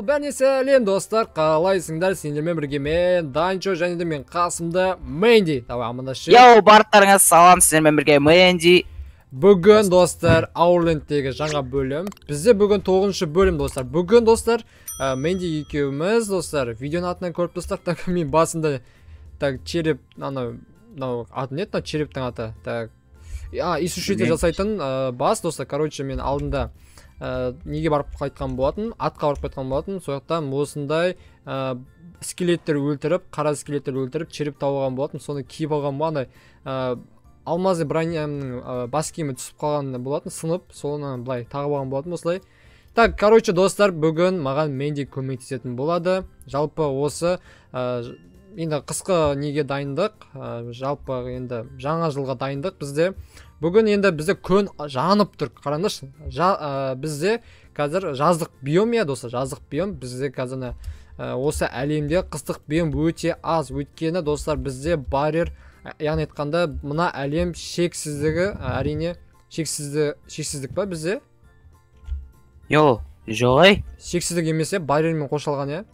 бәріне сәлем достар, қалайсыңдар? Сендермен бірге мен Данчо және де мен қасымда Мэнди. Давай амандасшы. Йоу, барлықтарыңа салам, сіздермен бірге Мэнди. Бүгін достар Аулендтегі жаңа бөлім. Бізде бүгін 9-шы бөлім достар. Бүгін достар Мэнди екеуміз достар видеоның атынан көріп достар. Так мен басында так череп анау аты не еді? Черептің аты. Так иссушитель жасайтын бас достар. Короче, мен алдында неге барып қайтқан болатын, атқа барып қайтқан болатын. Сояқтан осындай скелеттер өлтіріп, қара скелеттер өлтіріп, череп тауған болатын. Соны киіп алған болғандай алмазы бронямның бас киімі түсіп қалған болатын, сынып, соны былай тағып алған болатын осылай. Так, короче, достар, бүгін маған Мэнди көмектесетін болады. Жалпы осы енді қысқы неге дайындық, жалпы енді жаңа жылға дайындық бізде. Бүгін енді бізде күн жанып тұр, қараңдаршы. Бізде қазір жаздық биом я достар, жаздық биом. Бізде қазір осы әлемде қыстық биом өте аз. Өйткені достар бізде барьер, яғни айтқанда мына әлем шексіздігі, әрине шексіздік па бізде? Йо, жоғай. Шексіздік емес, барьермен қоршалған, я?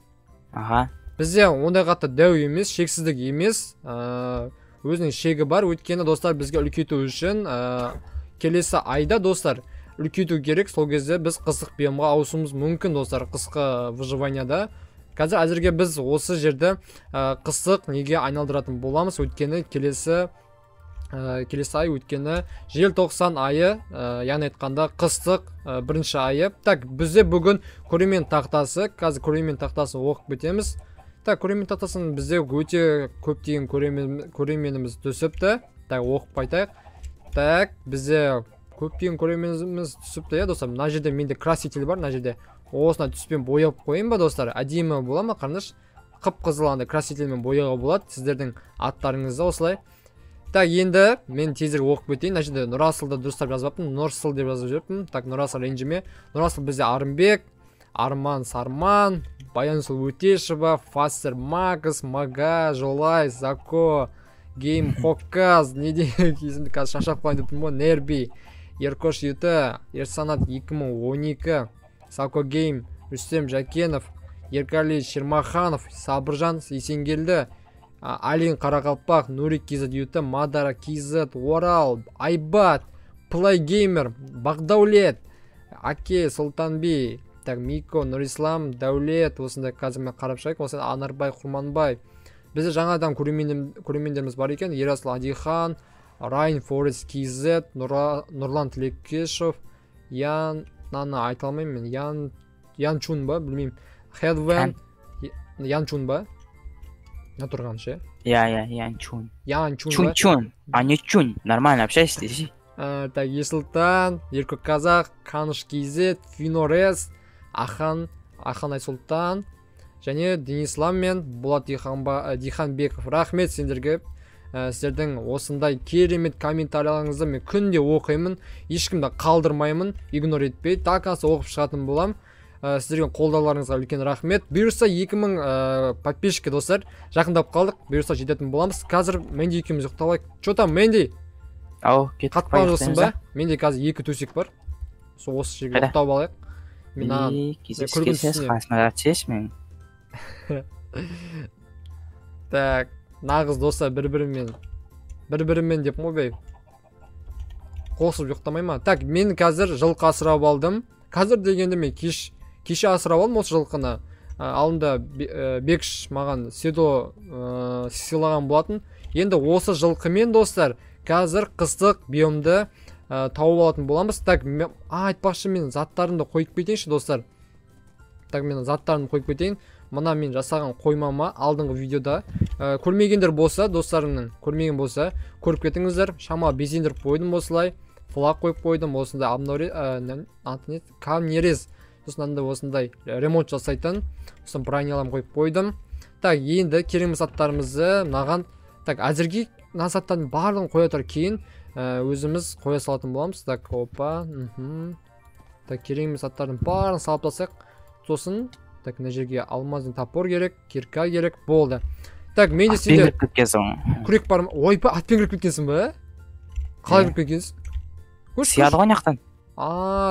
Аха. Бізде ондай қатты дәу емес, шексіздік емес, өзінің шегі бар. Өйткені достар бізге үлкейту үшін келесі айда достар үлкейту керек. Сол кезде біз қысқы биомға ауысуымыз мүмкін достар, қысқы выживанияда. Қазір әзірге біз осы жерді қысық неге айналдыратын боламыз. Өйткені келесі ай, өйткені желтоқсан айы, яғни айтқанда қыстық бірінші айы. Так, бізде бүгін көрермен тақтасы, қазір көрермен тақтасын оқып кетеміз. Так, көрермен тақтасын бізде өте көптеген көрерменіміз түсіпті. Так, оқып қайтайық. Так, бізде көптеген көрерменіміз түсіпті, достар. Мына жерде менде краситель бар, мына жерде. Осына түспен бояп қойын ба, достар? Әдемі бола ма, қарныш? Қып-қызыл андай красительмен бояуға болады, сіздердің аттарыңызда осылай. Так, енді мен тезірек оқып кетейін. Мына жерде Нұрасылды дұрыстап жазбаппын, Нұрсыл деп жазып жүріппін. Так, Нұрасыл ренжіме. Нұрасыл бізде Арымбек, Арман Сарман, Баянсұл Өтешева, Фастер Макс, Мага, Жолай, Зако, Гейм Хокказ, не дейін кезімді қазір шашақ қойын деппін ғой, Нерби, Еркош Юты, Ерсанат 2012, Сако Гейм, Рүстем Жакенов, Еркали Шермаханов, Сабыржан Есенгелді, Алин Қарақалпақ, Нурик Кизет Юты, Мадара Кизет, Орал, Айбат, Плейгеймер, Бағдаулет, Аке Сұлтанби, так, Мико, Нұрислам, Дәулет, осындай қазір мен қарап шайық, осындай Анарбай, Құрманбай. Бізде жаңадан көрермендеріміз бар екен. Ерасыл Адихан, Райн Форест Кизет, Нұрлан Тілекешев, айта алмаймын мен, Янчун ба, білмеймін. Хедвен, Янчун ба? На тұрған ше? Янчун. Янчун ба? Чун, а не чун. Нормально общайся здесь. Так, Есілтан, Еркі Қазақ, Қаныш Кизет, Финорес, Ахан Айсұлтан, және Денислам мен Болат Диханбеков. Рахмет сендерге. Сіздердің осындай керемет комментарияларыңызды мен күнде оқимын, ешкімді қалдырмаймын, игнор етпей, такасы оқып шығатын болам. Сіздерге қолдауларыңызға үлкен рахмет. Бұйырса 2000 подписчикке достар, жақындап қалдық. Бұйырса жететін боламыз. Қазір Мэнди екеуміз ұйықтап алайық. Че там, Мэнди? Ау, кетіп қатпан жоқсың ба? Менде қазір 2 төсек бар. Осы жерге ұйықтап алайық. Кездескенсіз қасыма түсесіз мен. Так, нағыз достар бір-бірімен деп мобей қосып ұйықтамай ма? Так, мен қазір жылқы асырап алдым. Қазір дегенде мен кеше асырап алдым осы жылқыны. Алдында Бекш маған седо сыйлаған болатын. Енді осы жылқымен достар қазір қыстық биомды тауып алатын боламыз. Так, айтпақшы мен заттарымды қойып кетейінші достар. Так, мен заттарымды қойып кетейін. Мына мен жасаған қоймама алдыңғы видеода көрмегендер болса, достарымның көрмеген болса, көріп кетіңіздер. Шама безендіріп қойдым осылай, флаг қойып қойдым, осындай камнерез, сосын осындай ремонт жасайтын, сосын бронялам қойып қойдым. Так, енді керемет заттарымызды мынаған, так, әзірге мына заттардың барлығын қоя тұр, кейін өзіміз қоя салатын боламыз. Так, опа, так, керемет заттардың барлығын салып тастайық. Сосын так, мына жерге алмаздың топор керек, кирка керек, болды. Так, мен де сенде күрек бар ма? Ойпа, атпен кіріп кеткенсің ба? Қалай кіріп кеткенсің? Сияды ғой нақтан.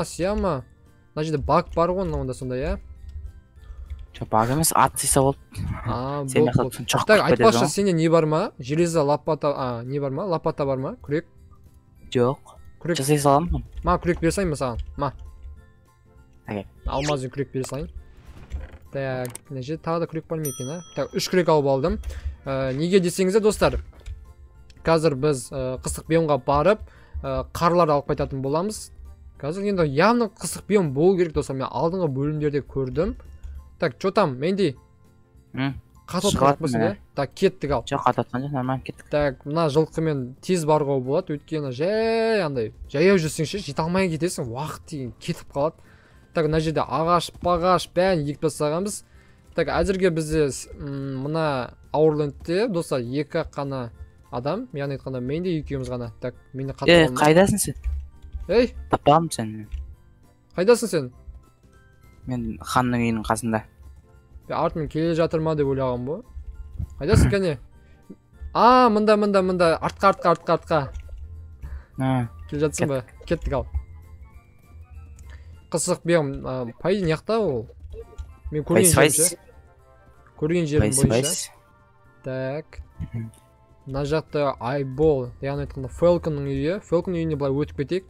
Сия ма? Мына жерде баг бар ғой, онда сонда, я? Жоқ, баг емес, ат сыйса болды. Сен болды. мақсатсың, жоқ Так, қылып айтпақшы кетеді сенде не бар ма? Железо лопата, не бар ма? Лопата бар ма? Күрек? Жоқ. Күрек. Жасай саламын. Ма күрек бере салайын ба саған? Ма. Әке. Алмазбен күрек бере салайын. Так, мына жерде тағы да күрек бар ма екен, а? Так, 3 күрек алып алдым. Неге десеңіздер, достар, қазір біз қыстық биомға барып, қарларды алып қайтатын боламыз. Қазір енді явно қыстық биом болу керек, достар. Мен алдыңғы бөлімдерде көрдім. Так, что там, Менди? Қатып отқан жоқпысың, Так, кеттік ал. Жоқ, қатып отқан жоқ, нормально кеттік. Так, мына жылқымен тез баруға болады, өйткені жай андай жаяу жүрсеңші, жете алмай кетесің, уақыт деген кетіп қалады. Так, мына жерде ағаш, бағаш бәрін егіп тастағанбыз. Так, әзірге бізде мына Аурлендте, достар, 2 қана адам, яғни айтқанда Менди екеуміз ғана. Так, мені қатып алды. Қайдасың сен? Ей, Таппадым сені. қайдасың сен? Мен ханның үйінің қасында. Артымен келе жатыр ма деп ойлағам бұл. Қайдасың кәне? Мында, артқа. Келе жатсың ба? Кеттік ал. Қысық биом, пайды неқта ол? Мен көрген жерім бойынша. Так. Мына жақта Айбол, яғни айтқанда Фелконның үйі. Фелкон үйіне былай өтіп кетейік.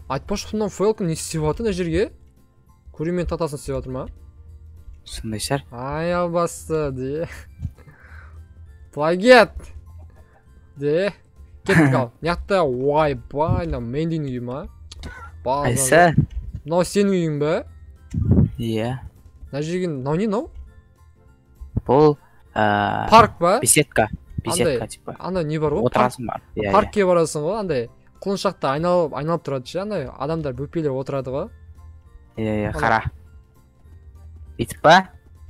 Айтпашы, мынау Фелкон не істеп жатыр мына жерге? Көрермен татасын істеп жатыр ма? Сондай шығар. Аял басты, де. Плагет! Де. Кеттік ал. Неқта ойбай, Мендидің үйі ма? Айса? Мынау сенің үйің ба? Иә. Мына жерге, мынау не мынау? Бұл парк ба? Беседка, типа. Андай не бар ғой? Отырасың бар. Паркке барасың ғой, андай құлыншақта айналып тұрады ше, андай адамдар бөпелер отырады ғой. Иә, қара. Бүйтіп па?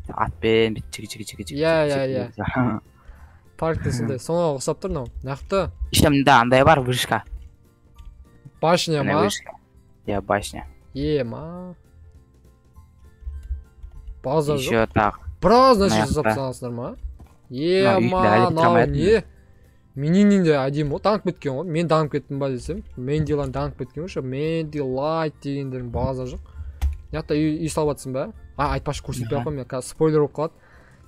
Атпен бүйтіп Иә. Паркте сондай, соңға ұқсап тұр мынау. Нақты. Еще мында андай бар, вышка. Башня ма? Иә, башня. Ма. База жоқ. Еще так. Біраз нәрсе жасап тастағансыңдар ма? Мынау не? Менен де әдемі ғой, танып кеткен ғой. Мен танып кеттім ба десем, Мендилан танып кеткен ғой, Менди лайт дегендердің база жоқ. Неқта үй салып жатсың ба? Айтпашы, көрсетпей ақ қой, мен қазір спойлер болып қалады.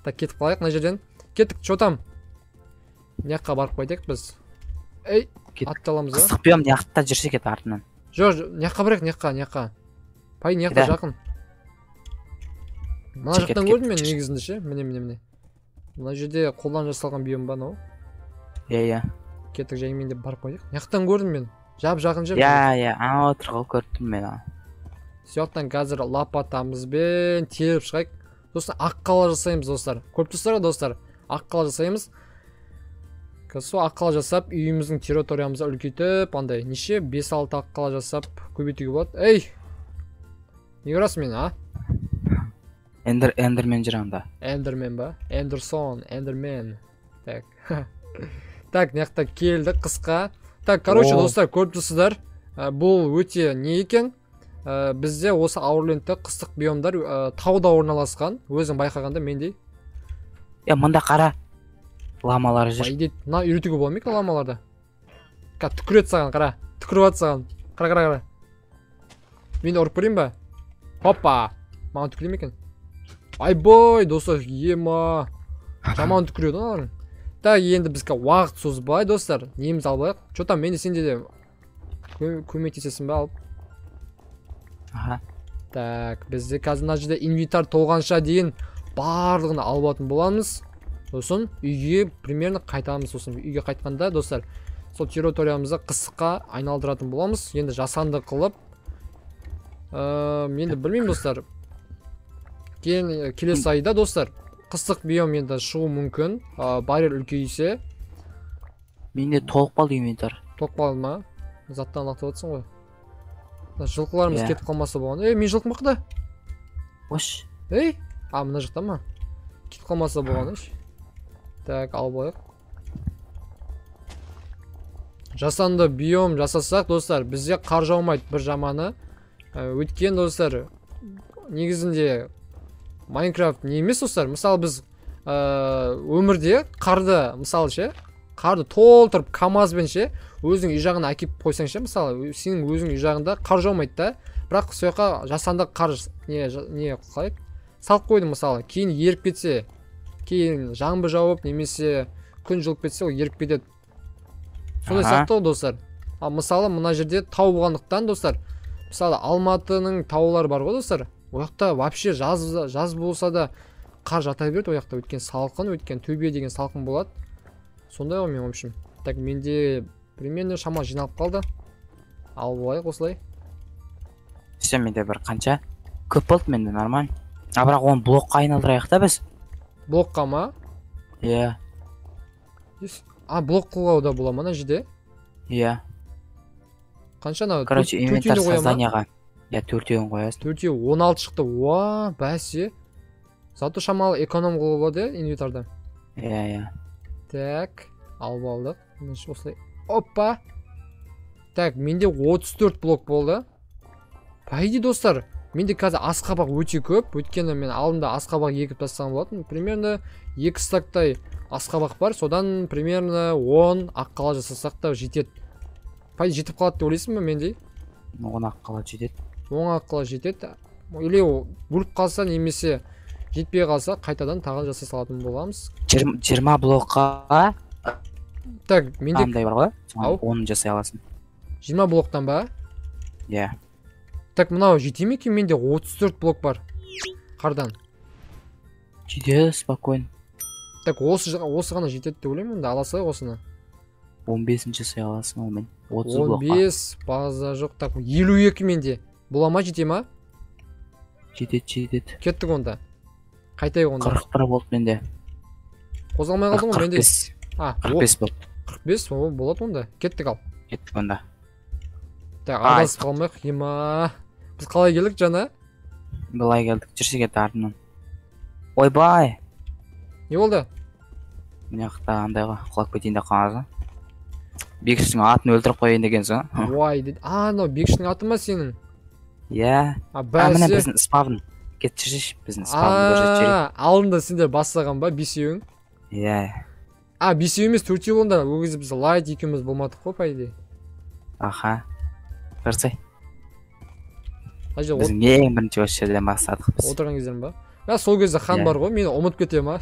Так, кетіп қалайық мына жерден. Кеттік, что там? Неққа барып қайтайық біз. Ей, атты аламыз ба? Қыстық биом неқта жүрсе кет артынан. Жоқ, неққа барайық, неққа. Пай, неққа жақын. Мына жақтан көрдім мен негізінде ше, міне. Мына жерде қолдан жасалған биом ба, мынау? Иә. Кеттік жаймен деп барып қойдық. Неқтан көрдім мен? Жақын жер. Иә, отыр ғой, көрдім мен. Сияқтан қазір лопатамызбен теріп шығайық. Достар, ақ қала жасаймыз, достар. Көріп тұрсыздар ғой, достар. Ақ қала жасаймыз. Сол ақ қала жасап, үйіміздің территориямызды үлкейтіп, андай неше 5-6 ақ қала жасап көбейтуге болады. Ей! Не көрасың мен, а? Эндермен жүр анда. Эндермен ба? Эндермен. Так. Так, неқта келді қысқа. Так, короче, достар, көріп тұрсыздар. Бұл өте не екен? Бізде осы Аурлендте қыстық биомдар тауда орналасқан. Өзің байқағанда Мендей. Мында қара ламалар жүр. Мына үйретуге бола ма екен ламаларды? Түкірет саған, қара. Түкіріп саған. Қара. Мені ұрып көрейін ба? Хоппа! Маған түкірейін екен? Айбой, достар, ема. Жаман түкіреді олардың. Так, енді бізге уақыт созбай, достар. Неміз албайық. Что там, Менди сенде де көмектесесің ба алып? Так, бізде қазір мына жерде инвентарь толғанша дейін барлығын алатын боламыз. Сосын үйге примерно қайтамыз. Сосын үйге қайтқанда, достар, сол территориямызды қысыққа айналдыратын боламыз. Енді жасанды қылып. Енді білмеймін, достар. Келесі айда, достар, қыстық биом енді шығу мүмкін. Барьер үлкейсе. Менде толық қалды инвентарь. Толық қалды ма? Заттан ақтап отырсың ғой. Жылқыларымыз кетіп қалмаса болған. Мен жылқым қақта? Ош. Мына жақта ма? Кетіп қалмаса болған, Так, ал болайық. Жасанды биом жасасақ, достар, бізде қар жаумайды бір жаманы. Өткен, достар, негізінде Майнкрафт не емес, достар. Мысалы, біз өмірде қарды, мысалы ше, қарды толтырып КамАЗбен ше, өзің үй жағына әкеп қойсаң ше, мысалы, сенің өзің үй жағында қар жаумайды да. Бірақ сояққа жасанды қар не қалайық? салып қойдым мысалы, кейін еріп кетсе, кейін жаңбыр жауып немесе күн жылып кетсе, ол еріп кетеді. Сондай сияқты ғой достар. Ал мысалы мына жерде тау болғандықтан достар, мысалы Алматының таулары бар ғой достар. Ол жақта вообще жаз болса да қар жата береді ол жақта, өйткені салқын, өйткені төбе деген салқын болады. Сондай ғой мен общем. Так, менде примерно шама жиналып қалды. Ал болайық осылай. Все, менде бір қанша? Көп болды менде, нормально. А бірақ оны блокқа айналдырайық та біз. Блокқа ма? Иә. Блок қылғау да бола ма мына жерде? Иә. Қанша ана? Короче, инвентарь созданияға. Иә, 4-еуін қоясың. 4-еу 16 шықты. Уа, бәсе. Зато шамалы эконом қылып болады инвентарда. Иә. Так, алып алдық. Осылай. Опа. Так, менде 34 блок болды. По идее достар, менде қазір асқабақ өте көп. Өйткені мен алдымда асқабақ егіп тастаған болатын. Примерно 2 стактай асқабақ бар. Содан примерно 10 аққала жасасақ та жетеді. По идее жетіп қалады деп ойлайсың ба менде? 10 аққала жетеді. 10 аққала жетеді. Или өліп қалса немесе жетпей қалса қайтадан тағы жасай салатын боламыз. 20 блокқа Так, менде қандай бар ғой? 10 жасай аласың. 20 блоктан ба? Иә. Так, мынау жете ме екен? Менде 34 блок бар қардан. Жетеді, спокойно. Так, осы ғана жетеді деп ойлаймын. Онда ала салайық осыны. 15-ін жасай аласың олмен. 30 блокқа. 15 база жоқ. Так, 52 менде. Бола ма, жете ма? Жетеді. Кеттік онда. Қайтайық онда. 41 болды менде. Қозғалмай қалдың ғой менде. 45 болды. 45 болады онда. Кеттік ал. Кеттік онда. Так, адасып қалмайық. Ема. Біз қалай келдік жаңа? Былай келдік. Жүрсе кетті артынан. Ойбай. Не болды? Мына жақта андайға құлап кетейін деп қаласың. Бекіштің атын өлтіріп қойын дегенсің. Уай деді. Анау Бекіштің аты ма сенің? Иә. Бәсе. Міне біздің спавн. Кет жүрші, біздің спавн көрсетші. Алдында сендер бастаған ба, бесеуің? Иә. Бесеу емес, 4-еу онда. Ол кезде біз лайт екеуміз болмадық қой, по идее. Аха. Көрсей. Біздің ең бірінші осы жерден бастадық біз. Отырған кездерін ба? Сол кезде хан бар ғой, мені ұмыт кете ма?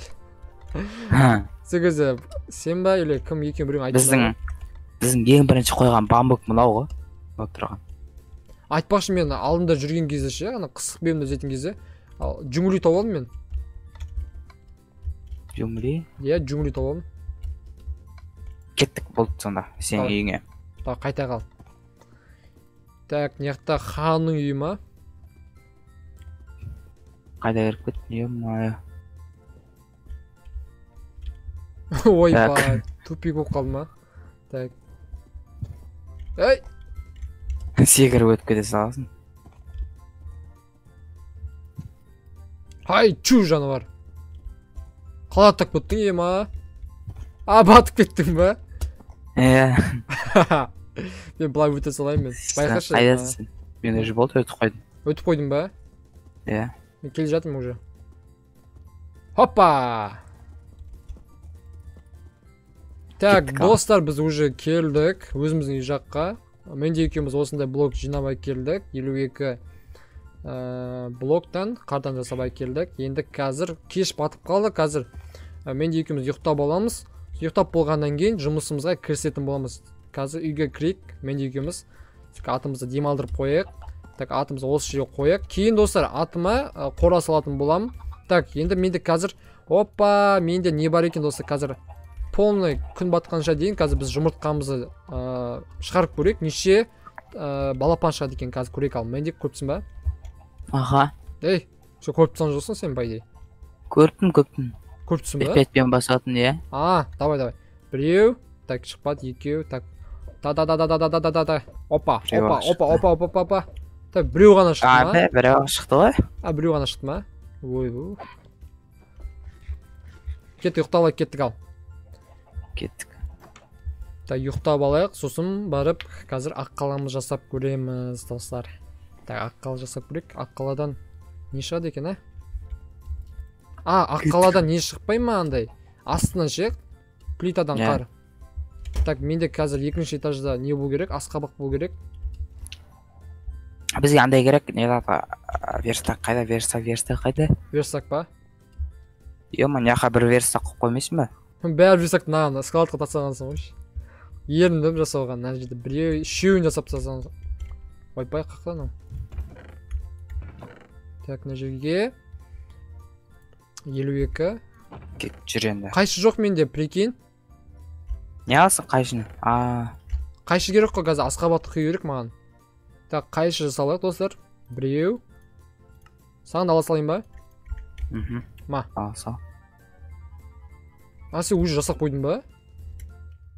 Сол кезде сен ба, или кім екен біреуің айтып. Біздің ең бірінші қойған бамбук мынау ғой. Отырған. Айтпақшы, мен алдында жүрген кезде ше, ана қысық бемді іздейтін кезде, жүңгілі тауып алдым мен. Жүңгілі? Иә, жүңгілі тауып алдым. Кеттік болды сонда, сен үйіңе. Қайта қал. Так, неқта ханның үйі ма? Қайда керіп кет? Ема. Ой, ба, тупик болып қалды ма? Так. Эй! Секіріп өтіп кете саласың. Ай, чу жануар. Қалай аттап кеттің, ема? Батып кеттің ба? Мен былай өте салайын мен. Байқашы. Қайдасың? Мен уже болды, өтіп қойдым. Өтіп қойдың ба? Иә. Мен келе жатырмын уже. Хоппа! Так, достар, біз уже келдік өзіміздің үй жаққа. Менде екеуміз осындай блок жинабай келдік. 52 блоктан қардан жасабай келдік. Енді қазір кеш батып қалды. Қазір менде екеуміз ұйықтап боламыз. Ұйықтап болғаннан кейін жұмысымызға кірісетін боламыз. Қазір үйге кірейік. Менде екеуміз атымызды демалдырып қояйық. Так, атымызды осы жерге қояйық. Кейін достар, атыма қора салатын боламын. Так, енді менде қазір опа, менде не бар екен достар, қазір полный күн батқанша дейін қазір біз жұмыртқамызды шығарып көрейік. Неше балапан шығады екен қазір көрейік. Ал менде көпсің ба? Аха. Ей, сол көріп тұрсаң жоқсың сен бай дей. Көптім. Көріпсің ба? 5-5-пен басатын, иә. Давай. Біреу, так, шықпады, екеу, так. Та. Опа. Так, біреу ғана шықты ма? Біреу шықты ғой. Біреу ғана шықты ма? Ой. Кеттік, ұйықтап кеттік ал. Кеттік. Так, ұйықтап алайық, сосын барып, қазір аққаламыз жасап көреміз, достар. Так, аққала жасап көрейік. Аққаладан не шығады екен, аққаладан не шықпай ма андай? Астынан ше, плитадан қар. Так, менде қазір екінші этажда не болу керек? Асқабақ болу керек. бізге андай керек, не верстак қайда, верстак қайда? Верстак па? Ема, мына бір верстак қойып қоймайсың ба? Бәрі верстак мына складқа тастағансың ғой. Еріндім жасауға, мына жерде біреу, үшеуін жасап тастағансың. Ойбай, қақта анау. Так, мына жерге 52. Жүр енді. Қайшы жоқ менде, прикинь. Не алсың қайшыны? Қайшы керек қой, қазір асқабатты құю керек маған. Так, қайшы жасалайық достар. Біреу. Саған ала салайын ба? Ма? Ала сал. Сен уже жасап қойдың ба?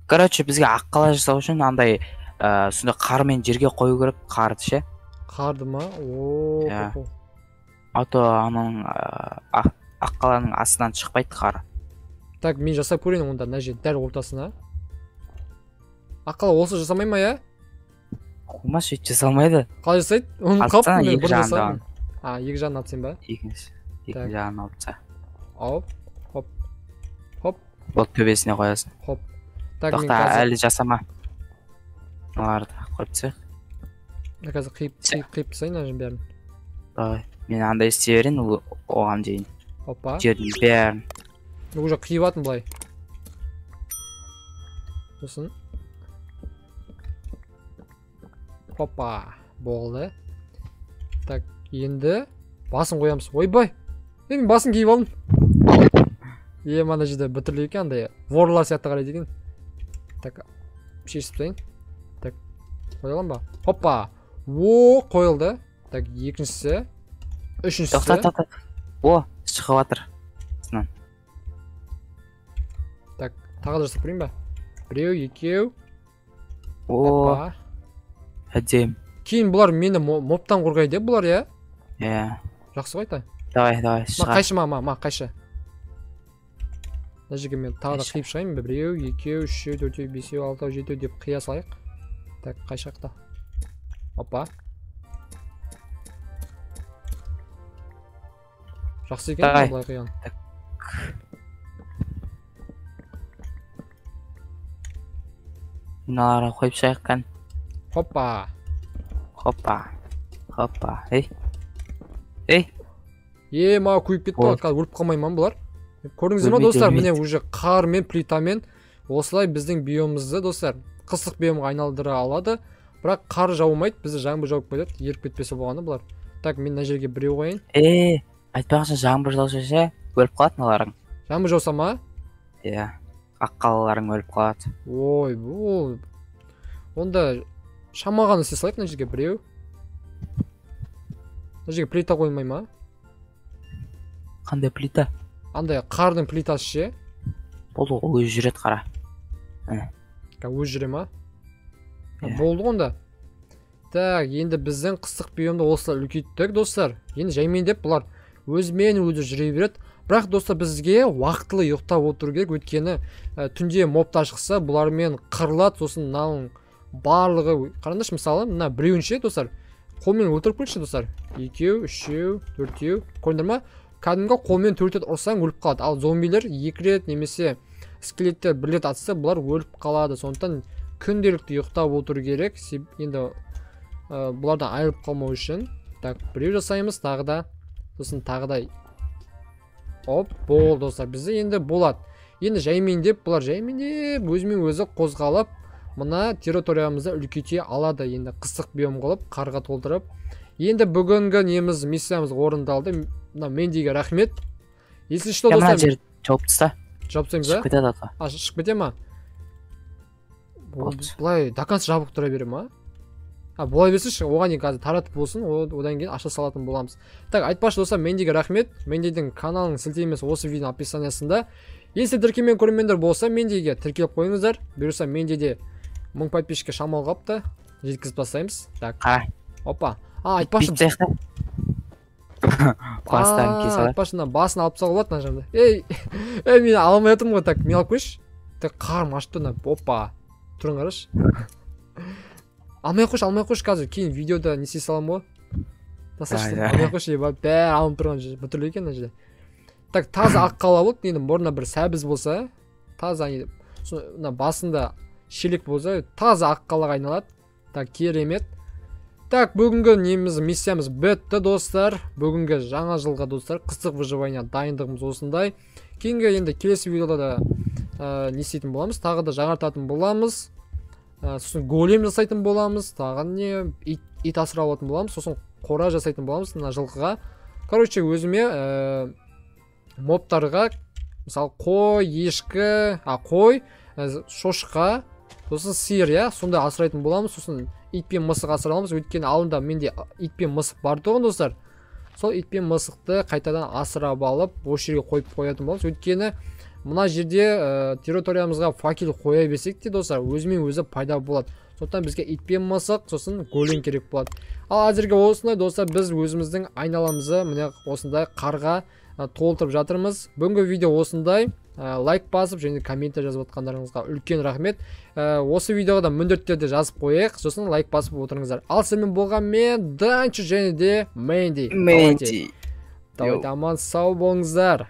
Короче, бізге аққала жасау үшін андай сонда қармен жерге қою керек, қарды ше. Қарды ма? Ато ананың аққаланың астынан шықпайды қары. Так, мен жасап көрейін онда, мына жер дәл ортасына. Аққала осы жасамай ма, я? Қойма сөйтіп жасалмайды. Қалай жасайды? Оны қаптың мен бір жасадым. Екі жағын алып сен ба? Екі жағын алып са. Хоп. Ол төбесіне қоясың. Хоп. Тоқта, әлі жасама. Оларды қойып тсек. Қазір қиып тсайын ажын бәрін. Мен андай істей берейін, оған дейін. Опа. Жердің бәрін. Уже қиып атын бұлай. Сосын. Опа. Болды. Так, енді басын қоямыз. Ойбай. Мен басын киіп алдым. Мана жерде бітірілі екен, андай ворлар сияқты қарайды екен. Так, шешіп тастайын. Так, қойылам ба? Хоппа. Қойылды. Так, екіншісі. Үшіншісі. Тоқта. Шығып жатыр. Так, тағы да жасап көрейін ба? Біреу, екеу. Әдем. Кейін бұлар мені мобтан қорғайды, бұлар, я? Жақсы қойта. Давай, шыға. Қайшы ма, қайшы. Мына жерге мен тағы да қиып шығайын ба? Біреу, екеу, үшеу, төртеу, бесеу, алтау, жетеу деп қия салайық. Так, қайшақта. Опа. Жақсы екен, бұлай қиян. Мыналарға қойып шығайық қан. Хоппа. Ма күйіп кетті ғой, қазір өліп қалмай ма бұлар? Көрдіңіздер ма достар, міне уже қар мен плитамен осылай біздің биомымызды достар қысық биомға айналдыра алады. Бірақ қар жаумайды, бізді жаңбыр жауып кетеді, еріп кетпесе болғаны бұлар. Так, мен мына жерге біреу қойын. Айтпақшы жаңбыр жауса өліп қалады мыналарың. Жаңбыр жауса ма? Аққалаларың өліп қалады. Ой, бұл. Онда шамаған істей салайық мына жерге біреу. Мына жерге плита қоймай ма? Қандай плита? Андай қардың плитасы ше. Болды, ол өз жүреді қара. Өз жүре ма? Болды онда. Так, енді біздің қысық биомды осылай үлкейттік достар. Енді жаймен деп бұлар өзімен өзі жүре береді. Бірақ достар бізге уақытылы ұйықтап отыру керек, өйткені түнде мобтар шықса бұлармен қырылады, сосын мынаның барлығы қараңдаршы, мысалы мына біреуінше достар қолмен өлтіріп көрші достар. Екеу, үшеу, төртеу. Көрдіңдер ма? Кәдімгі қолмен 4 рет ұрсаң өліп қалады. Ал зомбилер 2 рет немесе скелеттер 1 рет атса бұлар өліп қалады. Сондықтан күнделікті ұйықтап отыру керек. Енді бұлардан айырылып қалмау үшін. Так, біреу жасаймыз тағы да. Сосын тағы да. Оп, болды достар. Бізде енді болады. Енді жаймендеп, бұлар жаймендеп өзімен өзі қозғалып, мына территориямызды үлкейте алады. Енді қысық биом қылып, қарға толтырып. Енді бүгінгі неміз миссиямыз орындалды. Мендиге рахмет. Если что, достар. Мына жер жауып таста. Жауып тастаймыз ба? Шығып кетеді ата. Шығып кете ма? Бұлай дакансы жабық тұра бере ма? Бұлай берсінші, оған дейін қазір таратып болсын, одан кейін аша салатын боламыз. Так, айтпашы достар, Мендиге рахмет. Мендидің каналының сілтемесі осы видеоның описаниясында. Если тіркелмеген көрермендер болса, Мендиге тіркеліп қойыңыздар. Бұйырса Мендиде 1000 подписчикке шамал қапты. Жеткізіп бастаймыз. Так. Опа. Айтпашы. Айтпашы, басын алып тастауға болады мына жерде. Мен алмай отырмын ғой. Так, мен алып қойшы. Так, қарым ашып тұр. Опа. Тұрын қарашы. Алмай қойшы қазір. Кейін видеода не істей салам ғой. Тасашы. Алмай қойшы. Бәрі алып тұрған бүтірлі екен мына жерде. Так, таза ақ қала болды. Енді мұрнына бір сәбіз болса, таза басында шелек болса, таза ақ қалаға айналады. Так, керемет. Так, бүгінгі неміз миссиямыз бітті достар. Бүгінгі жаңа жылға достар қыстық выживание дайындығымыз осындай. Кейінгі енді келесі видеода да не істейтін боламыз, тағы да жаңартатын боламыз. Сосын голем жасайтын боламыз, тағы не ит асырап алатын боламыз, сосын қора жасайтын боламыз мына жылқыға. Короче, өзіме мобтарға мысалы қой, ешкі, қой, шошқа, сосын сиыр, сондай асырайтын боламыз. Сосын ит пен мысық асырамыз, өйткені алдында менде ит пен мысық бар тұғын достар. Сол ит пен мысықты қайтадан асырап алып, осы жерге қойып қоятын боламыз. Өйткені мына жерде территориямызға факел қоя берсек те достар, өзімен өзі пайда болады. Сондықтан бізге ит пен мысық, сосын голем керек болады. Ал әзірге осындай достар, біз өзіміздің айналамызды міне осындай қарға толтырып жатырмыз. Бүгінгі видео осындай. Лайк басып және комментарий жазып отқандарыңызға үлкен рахмет. Осы видеоға да міндетті түрде жазып қояйық, сосын лайк басып отырыңыздар. Ал сізбен болған мен Данчо және де Мэнди. Мэнди. Давайте аман сау болыңыздар.